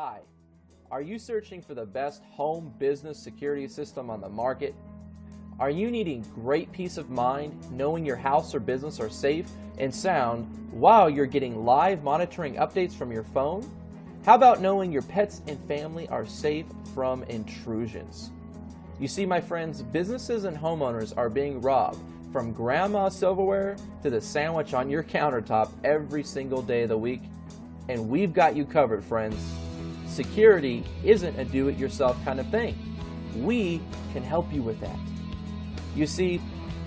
Hi, are you searching for the best home business security system on the market? Are you needing great peace of mind knowing your house or business are safe and sound while you're getting live monitoring updates from your phone? How about knowing your pets and family are safe from intrusions? You see, my friends, businesses and homeowners are being robbed from grandma's silverware to the sandwich on your countertop every single day of the week, and we've got you covered, friends. Security isn't a do-it-yourself kind of thing. We can help you with that. You see,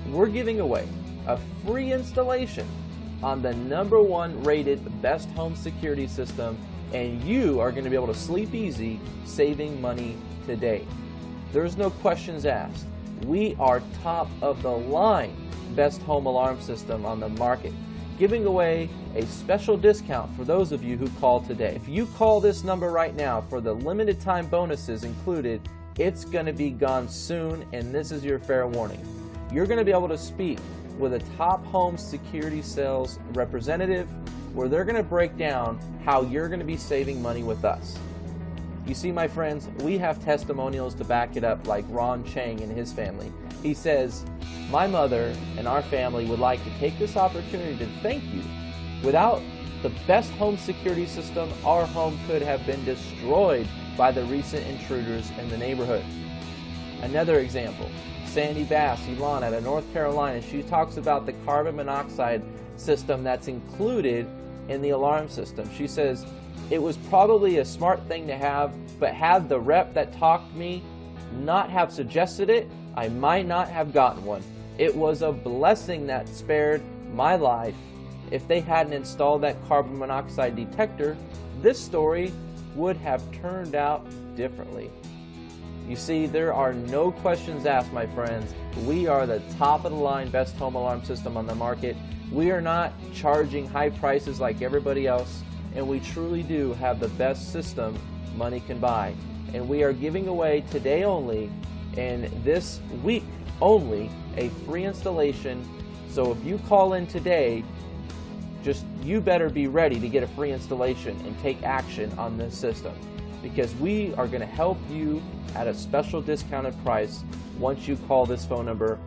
we're giving away a free installation on the #1 rated best home security system, and you are going to be able to sleep easy saving money today. There's no questions asked. We are top of the line best home alarm system on the market, giving away a special discount for those of you who call today. If you call this number right now for the limited time bonuses included, it's going to be gone soon, and this is your fair warning. You're going to be able to speak with a top home security sales representative where they're going to break down how you're going to be saving money with us. You see, my friends, we have testimonials to back it up, like Ron Chang and his family. He says, "My mother and our family would like to take this opportunity to thank you. Without the best home security system, our home could have been destroyed by the recent intruders in the neighborhood." Another example, Sandy Bass, Elon out of North Carolina, she talks about the carbon monoxide system that's included in the alarm system. She says, "It was probably a smart thing to have, but had the rep that talked to me not have suggested it, I might not have gotten one. It was a blessing that spared my life. If they hadn't installed that carbon monoxide detector, this story would have turned out differently." You see, there are no questions asked, my friends. We are the top of the line best home alarm system on the market. We are not charging high prices like everybody else, and we truly do have the best system money can buy. And we are giving away today only, and this week only, a free installation. So if you call in today, you better be ready to get a free installation and take action on this system, because we are going to help you at a special discounted price once you call this phone number